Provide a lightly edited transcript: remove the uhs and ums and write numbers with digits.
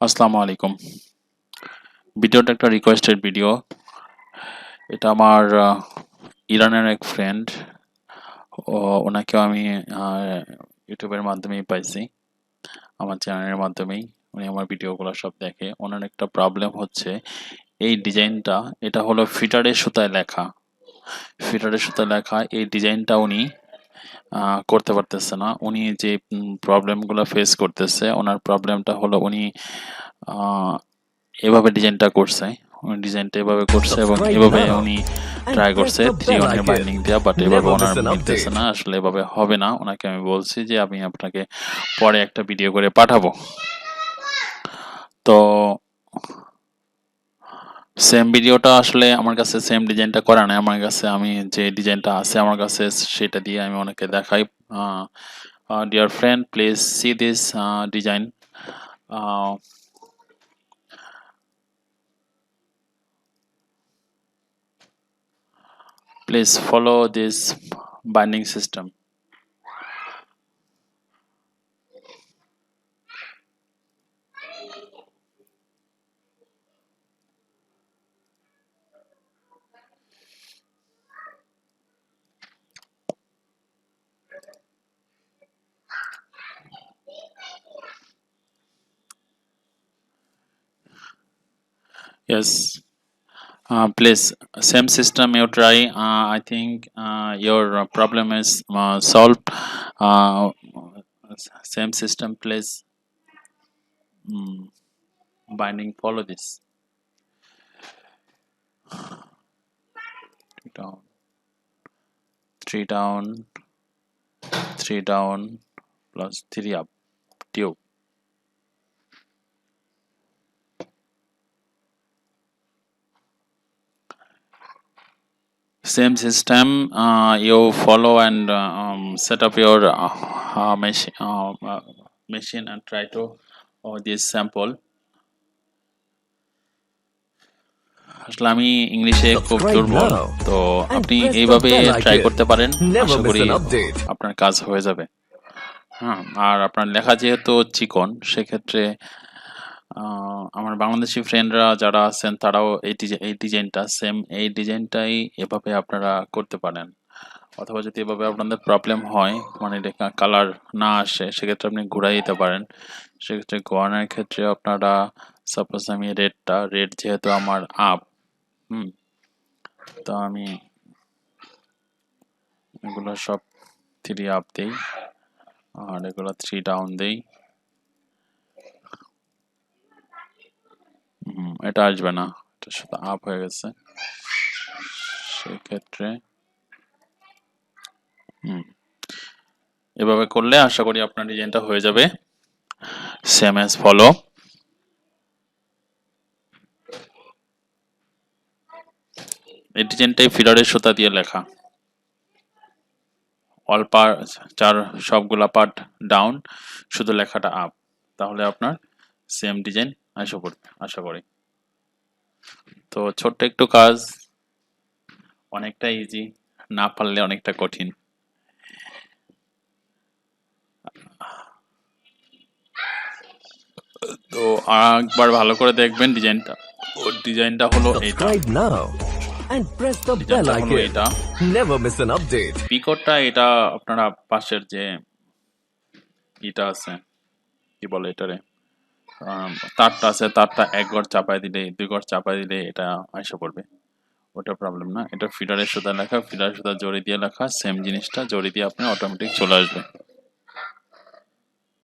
আসসালামু আলাইকুম। ভিডিওটা একটা রিকোয়েস্টেড ভিডিও। এটা আমার ইরানের এক ফ্রেন্ড, ওনাকেও আমি ইউটিউবের মাধ্যমেই পাইছি, আমার চ্যানেলের মাধ্যমেই। উনি আমার ভিডিওগুলো সব দেখে। ওনার একটা প্রবলেম হচ্ছে এই ডিজাইনটা, এটা হলো ফিটারের সুতায় লেখা। ফিটারের সুতায় লেখা এই ডিজাইনটা উনি করতে পারতেছে না। উনি যে প্রবলেমগুলো ফেস করতেছে, ওনার প্রবলেমটা হলো উনি এভাবে ডিজাইনটা করছে। উনি ডিজাইনটা এভাবে করছে এবং Subscribe এভাবে now উনি and ট্রাই press করছে the 3 bell অনের icon. বাইন্ডিং দেওয়া, বাট এভাবে Never ওনার miss an মিলতেছে update. না। আসলে এভাবে হবে না। ওনাকে আমি বলছি যে আমি আপনাকে পরে একটা ভিডিও করে পাঠাবো। তো সেম ভিডিওটা আসলে আমার কাছে সেম ডিজাইনটা করা নাই। আমার কাছে আমি যে ডিজাইনটা আছে আমার কাছে সেটা দিয়ে আমি অনেকে দেখাই। Dear friend, please see this design. Please follow this binding system. Yes, please, same system you try. I think your problem is solved. Uh, Same system, please. Binding, follow this. Down, three down, three down, plus three up. Tube. Same system. You follow and set up your machine and try to this sample. আসলে আমি ইংলিশে খুব Subscribe দুর্বল, now তো and আপনি press the এইভাবে bell try icon. করতে পারেন। Never আশা miss করি an update. আপনার কাজ হয়ে যাবে। হ্যাঁ, আর আপনার লেখা যেহেতু চিকন, সেক্ষেত্রে আমার বাংলাদেশি ফ্রেন্ডরা যারা আছেন তারাও এই ডিজাইনটা সেম, এই ডিজাইনটাই এভাবে আপনারা করতে পারেন। অথবা যদি এভাবে আপনাদের প্রবলেম হয়, মানে কালার না আসে, সেক্ষেত্রে আপনি ঘুরাই দিতে পারেন। সেক্ষেত্রে ঘোরানোর ক্ষেত্রে আপনারা, সাপোজ আমি রেড যেহেতু আমার আপ, তো আমি এগুলো সব 3 আপ দেই আর এগুলো 3 ডাউন দেই। এটা আসবে না, এটা শুধু আপ হয়ে গেছে। সেক্ষেত্রে এভাবে করলে আশা করি আপনার ডিজাইনটা হয়ে যাবে। Same as follow. এই ডিজাইনটাই ফিলারের সুতা দিয়ে লেখা। অল পার্ট, সবগুলা পার্ট ডাউন, শুধু লেখাটা আপ। তাহলে আপনার সেম ডিজাইন আসা পড়বে আশা করি। তো ছোট্ট একটু কাজ, অনেকটা ইজি, না পারলে অনেকটা কঠিন। তো একবার ভালো করে দেখবেন ডিজাইনটা। ওর ডিজাইনটা হলো এটা, Subscribe now and press the bell ডিজাইনটা হলো icon. এটা। Never miss an update. পিকটটা এটা আপনারা পাশের যে এটা আছে, কি বলে এটারে, তারটা আছে, তারটা এক ঘর চাপাই দিলে, 2 ঘর চাপাই দিলে এটা আইসা পড়বে। ওটা প্রবলেম না। এটা ফিডারের সুতা লেখা, ফিডারের সুতা জড়ি দিয়ে লেখা, সেম জিনিসটা জড়ি দিয়ে আপনার অটোমেটিক চলে আসবে।